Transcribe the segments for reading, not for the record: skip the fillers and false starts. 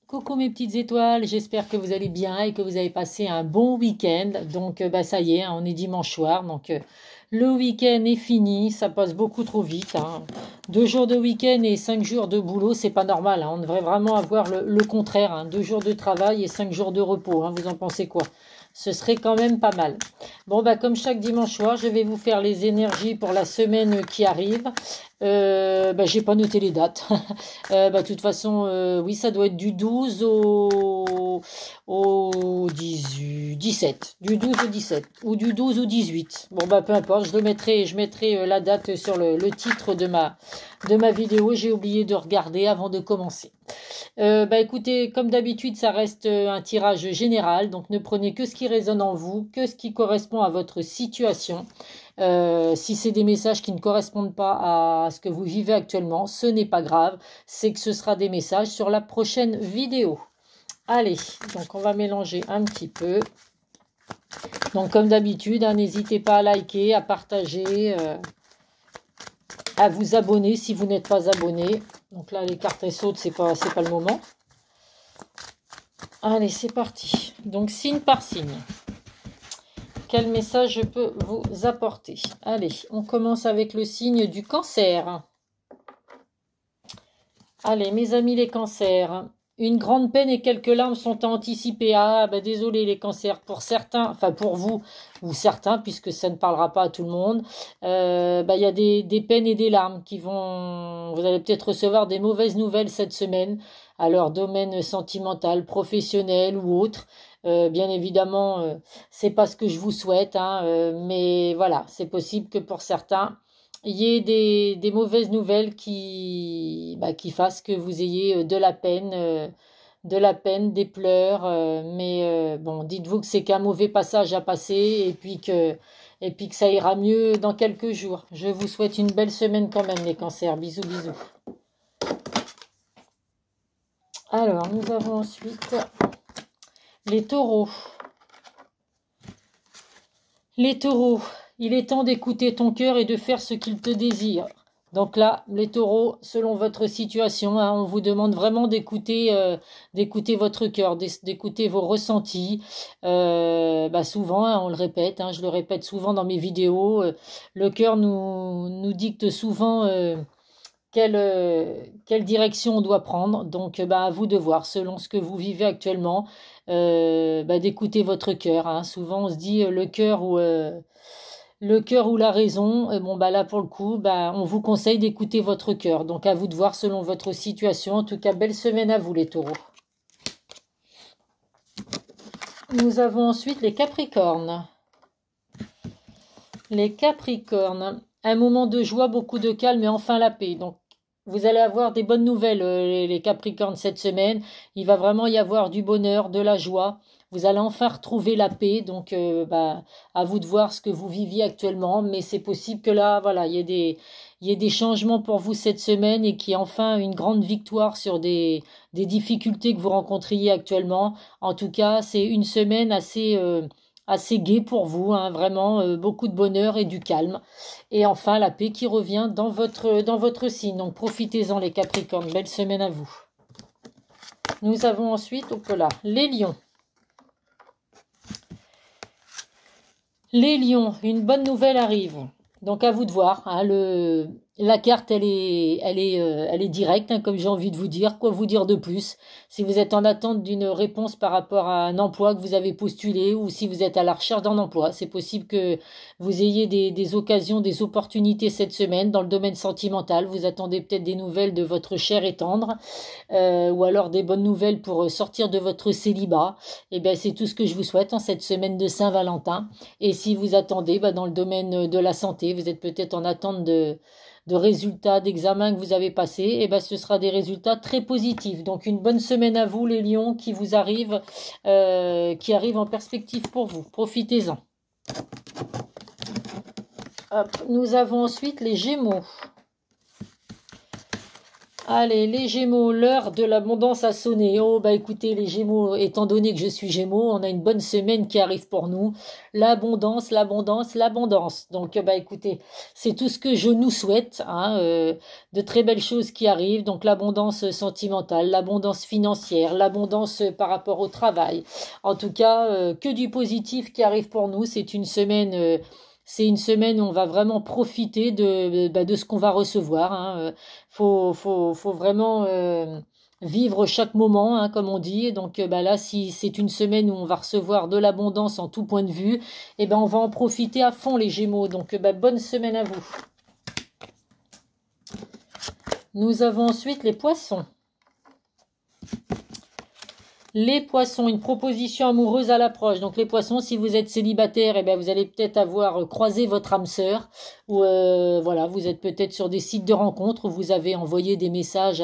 Coucou mes petites étoiles, j'espère que vous allez bien et que vous avez passé un bon week-end. Donc ça y est, hein, on est dimanche soir, donc le week-end est fini, ça passe beaucoup trop vite, hein. 2 jours de week-end et 5 jours de boulot, c'est pas normal, hein. On devrait vraiment avoir le contraire, hein. 2 jours de travail et 5 jours de repos, hein. Vous en pensez quoi? Ce serait quand même pas mal. Bon, comme chaque dimanche soir, je vais vous faire les énergies pour la semaine qui arrive. J'ai pas noté les dates. De toute façon, oui, ça doit être du 12 au 18, 17. Du 12 au 17. Ou du 12 au 18. Bon, peu importe, je mettrai la date sur le titre de ma vidéo. J'ai oublié de regarder avant de commencer. Écoutez, comme d'habitude, ça reste un tirage général, donc ne prenez que ce qui résonne en vous, que ce qui correspond à votre situation. Si c'est des messages qui ne correspondent pas à ce que vous vivez actuellement, ce n'est pas grave, c'est que ce sera des messages sur la prochaine vidéo. Allez, donc on va mélanger un petit peu. Donc comme d'habitude, hein, n'hésitez pas à liker, à partager, à vous abonner si vous n'êtes pas abonné. Donc là, les cartes elles sautent, c'est pas le moment. Allez, c'est parti. Donc signe par signe. Quel message je peux vous apporter? Allez, on commence avec le signe du cancer. Allez, mes amis les cancers. Une grande peine et quelques larmes sont à anticiper. Ah, désolé les cancers. Pour certains, enfin pour vous ou certains, puisque ça ne parlera pas à tout le monde, il y a des peines et des larmes qui vont... Vous allez peut-être recevoir des mauvaises nouvelles cette semaine, à leur domaine sentimental, professionnel ou autre. Bien évidemment, c'est pas ce que je vous souhaite, hein, mais voilà, c'est possible que pour certains, il y ait des mauvaises nouvelles qui fassent que vous ayez de la peine, des pleurs. Bon, dites-vous que c'est qu'un mauvais passage à passer et puis que ça ira mieux dans quelques jours. Je vous souhaite une belle semaine quand même, les cancers. Bisous, bisous. Alors, nous avons ensuite les taureaux. Les taureaux, il est temps d'écouter ton cœur et de faire ce qu'il te désire. Donc là, les taureaux, selon votre situation, hein, on vous demande vraiment d'écouter votre cœur, d'écouter vos ressentis. Souvent, hein, on le répète, hein, je le répète souvent dans mes vidéos, le cœur nous dicte souvent quelle direction on doit prendre. Donc, à vous de voir, selon ce que vous vivez actuellement, d'écouter votre cœur, hein. Souvent, on se dit le cœur ou la raison. Et là, pour le coup, on vous conseille d'écouter votre cœur. Donc, à vous de voir selon votre situation. En tout cas, belle semaine à vous, les taureaux. Nous avons ensuite les capricornes. Les capricornes. Un moment de joie, beaucoup de calme et enfin la paix. Donc, vous allez avoir des bonnes nouvelles, les Capricornes, cette semaine. Il va vraiment y avoir du bonheur, de la joie. Vous allez enfin retrouver la paix. Donc, à vous de voir ce que vous viviez actuellement. Mais c'est possible que là, voilà, il y ait des changements pour vous cette semaine et qu'il y ait enfin une grande victoire sur des difficultés que vous rencontriez actuellement. En tout cas, c'est une semaine assez gai pour vous, hein, vraiment beaucoup de bonheur et du calme. Et enfin, la paix qui revient dans votre signe. Donc, profitez-en les Capricornes. Belle semaine à vous. Nous avons ensuite, les lions. Les lions, une bonne nouvelle arrive. Donc, à vous de voir, hein, la carte, elle est directe, hein, comme j'ai envie de vous dire. Quoi vous dire de plus? Si vous êtes en attente d'une réponse par rapport à un emploi que vous avez postulé ou si vous êtes à la recherche d'un emploi, c'est possible que vous ayez des occasions, des opportunités cette semaine dans le domaine sentimental. Vous attendez peut-être des nouvelles de votre cher et tendre ou alors des bonnes nouvelles pour sortir de votre célibat. C'est tout ce que je vous souhaite en cette semaine de Saint-Valentin. Et si vous attendez dans le domaine de la santé, vous êtes peut-être en attente de résultats d'examen que vous avez passés, ce sera des résultats très positifs. Donc une bonne semaine à vous les lions qui arrivent en perspective pour vous. Profitez-en. Nous avons ensuite les gémeaux. Allez, les Gémeaux, l'heure de l'abondance a sonné. Oh, bah écoutez, les Gémeaux, étant donné que je suis Gémeaux, on a une bonne semaine qui arrive pour nous. L'abondance, l'abondance, l'abondance. Donc, bah écoutez, c'est tout ce que je nous souhaite, hein, de très belles choses qui arrivent. Donc, l'abondance sentimentale, l'abondance financière, l'abondance par rapport au travail. En tout cas, que du positif qui arrive pour nous. C'est une semaine où on va vraiment profiter de ce qu'on va recevoir, hein. Faut vraiment vivre chaque moment, hein, comme on dit. Donc bah là, si c'est une semaine où on va recevoir de l'abondance en tout point de vue, et ben on va en profiter à fond les Gémeaux. Donc bah, bonne semaine à vous. Nous avons ensuite les Poissons. Les poissons, une proposition amoureuse à l'approche. Donc les poissons, si vous êtes célibataire, eh bien, vous allez peut-être avoir croisé votre âme sœur. Ou voilà, vous êtes peut-être sur des sites de rencontres où vous avez envoyé des messages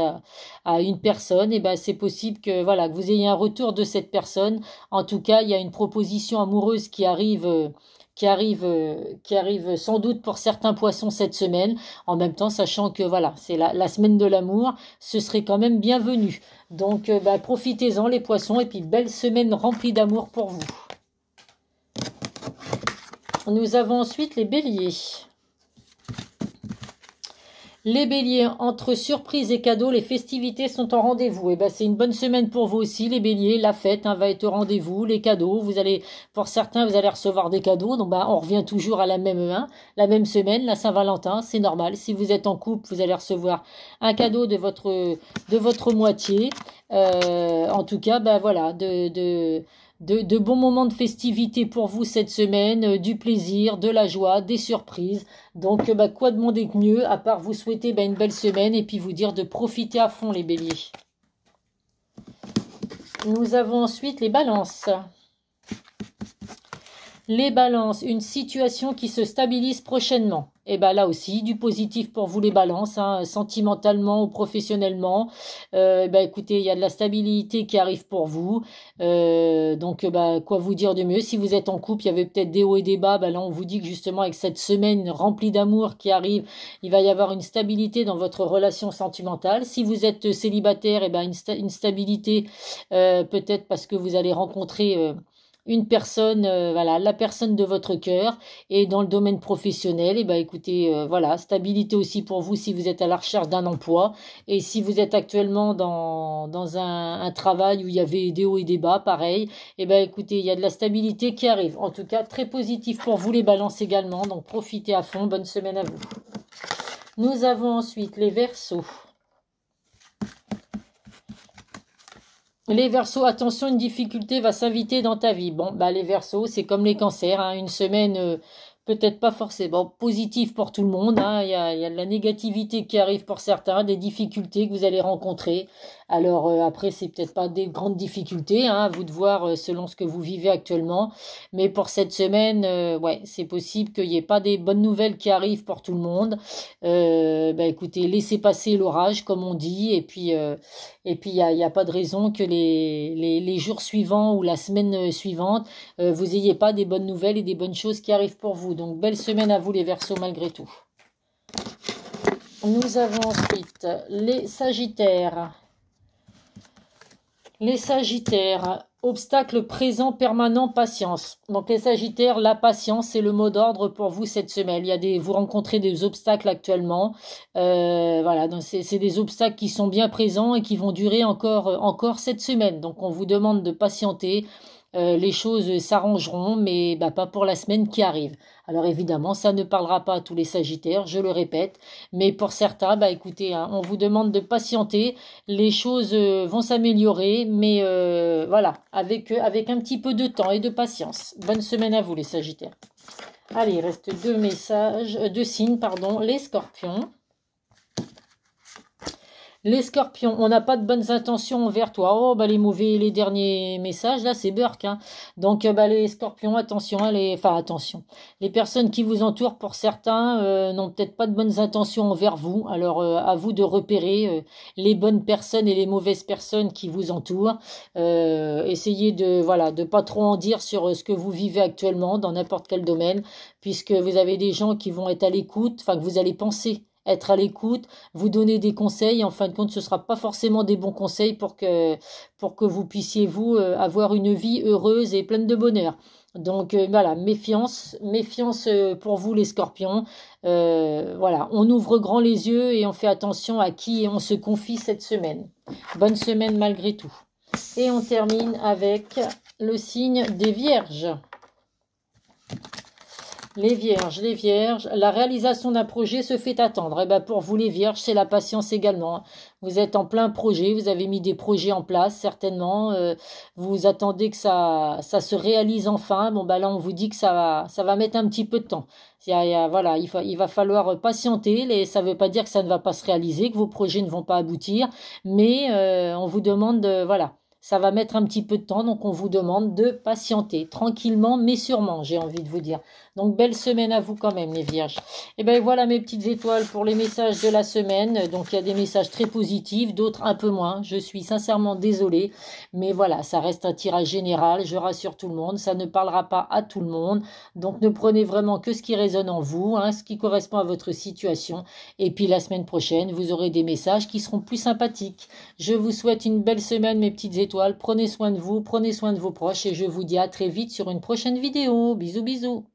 à une personne. Et ben c'est possible que voilà que vous ayez un retour de cette personne. En tout cas, il y a une proposition amoureuse qui arrive. Qui arrive sans doute pour certains poissons cette semaine, en même temps sachant que voilà, c'est la semaine de l'amour, ce serait quand même bienvenu. Donc bah, profitez-en les poissons et puis belle semaine remplie d'amour pour vous. Nous avons ensuite les béliers. Les béliers, entre surprises et cadeaux, les festivités sont en rendez-vous. Et ben c'est une bonne semaine pour vous aussi, les béliers. La fête va être au rendez-vous, les cadeaux. Pour certains, vous allez recevoir des cadeaux. Donc on revient toujours à la même semaine, la Saint-Valentin, c'est normal. Si vous êtes en couple, vous allez recevoir un cadeau de votre moitié. En tout cas, voilà, de bons moments de festivité pour vous cette semaine, du plaisir, de la joie, des surprises. Donc, quoi demander de mieux, à part vous souhaiter une belle semaine et puis vous dire de profiter à fond les béliers. Nous avons ensuite les balances. Les balances, une situation qui se stabilise prochainement. Et ben là aussi, du positif pour vous les balances, hein, sentimentalement ou professionnellement. Écoutez, il y a de la stabilité qui arrive pour vous. Donc, quoi vous dire de mieux? Si vous êtes en couple, il y avait peut-être des hauts et des bas. Là, on vous dit que justement, avec cette semaine remplie d'amour qui arrive, il va y avoir une stabilité dans votre relation sentimentale. Si vous êtes célibataire, une stabilité, peut-être parce que vous allez rencontrer une personne, la personne de votre cœur. Et dans le domaine professionnel, écoutez, stabilité aussi pour vous si vous êtes à la recherche d'un emploi. Et si vous êtes actuellement dans un travail où il y avait des hauts et des bas, pareil, écoutez, il y a de la stabilité qui arrive. En tout cas, très positif pour vous les balances également. Donc profitez à fond, bonne semaine à vous. Nous avons ensuite les Verseaux. Les Verseaux, attention, une difficulté va s'inviter dans ta vie. Bon, les Verseaux, c'est comme les cancers, hein, une semaine peut-être pas forcément positive pour tout le monde, hein. Il y a de la négativité qui arrive pour certains, des difficultés que vous allez rencontrer. Alors après, c'est peut-être pas des grandes difficultés, hein, à vous de voir selon ce que vous vivez actuellement. Mais pour cette semaine, c'est possible qu'il n'y ait pas des bonnes nouvelles qui arrivent pour tout le monde. Écoutez, laissez passer l'orage, comme on dit, et puis il y a pas de raison que les jours suivants ou la semaine suivante, vous n'ayez pas des bonnes nouvelles et des bonnes choses qui arrivent pour vous. Donc, belle semaine à vous les Verseaux malgré tout. Nous avons ensuite les Sagittaires. Les Sagittaires, obstacle présent, permanent, patience. Donc les Sagittaires, la patience, c'est le mot d'ordre pour vous cette semaine. Vous rencontrez des obstacles actuellement. Donc c'est des obstacles qui sont bien présents et qui vont durer encore cette semaine. Donc on vous demande de patienter. Les choses s'arrangeront, mais pas pour la semaine qui arrive. Alors évidemment, ça ne parlera pas à tous les Sagittaires, je le répète, mais pour certains, écoutez, hein, on vous demande de patienter, les choses vont s'améliorer, mais avec un petit peu de temps et de patience. Bonne semaine à vous les Sagittaires. Allez, il reste deux signes, les Scorpions. Les Scorpions, on n'a pas de bonnes intentions envers toi. Oh, les derniers messages, là, c'est Burk, hein. Donc, les Scorpions, attention, attention. Les personnes qui vous entourent, pour certains, n'ont peut-être pas de bonnes intentions envers vous. Alors, à vous de repérer les bonnes personnes et les mauvaises personnes qui vous entourent. Essayez de pas trop en dire sur ce que vous vivez actuellement dans n'importe quel domaine, puisque vous avez des gens qui vont être à l'écoute, que vous allez penser être à l'écoute, vous donner des conseils. En fin de compte, ce ne sera pas forcément des bons conseils pour que vous puissiez, vous, avoir une vie heureuse et pleine de bonheur. Donc voilà, méfiance, méfiance pour vous les scorpions. Voilà, on ouvre grand les yeux et on fait attention à qui on se confie cette semaine. Bonne semaine malgré tout. Et on termine avec le signe des Vierges. Les Vierges, la réalisation d'un projet se fait attendre. Et ben pour vous les Vierges, c'est la patience également. Vous êtes en plein projet, vous avez mis des projets en place certainement. Vous attendez que ça se réalise enfin. Bon ben là on vous dit que ça va mettre un petit peu de temps. Voilà, il va falloir patienter. Ça ne veut pas dire que ça ne va pas se réaliser, que vos projets ne vont pas aboutir, mais on vous demande voilà. Ça va mettre un petit peu de temps, donc on vous demande de patienter, tranquillement mais sûrement, j'ai envie de vous dire. Donc belle semaine à vous quand même les Vierges. Et bien voilà mes petites étoiles pour les messages de la semaine. Donc il y a des messages très positifs, d'autres un peu moins. Je suis sincèrement désolée, mais voilà, ça reste un tirage général, je rassure tout le monde, ça ne parlera pas à tout le monde. Donc ne prenez vraiment que ce qui résonne en vous, ce qui correspond à votre situation. Et puis la semaine prochaine, vous aurez des messages qui seront plus sympathiques. Je vous souhaite une belle semaine mes petites étoiles. Prenez soin de vous, prenez soin de vos proches et je vous dis à très vite sur une prochaine vidéo. Bisous bisous.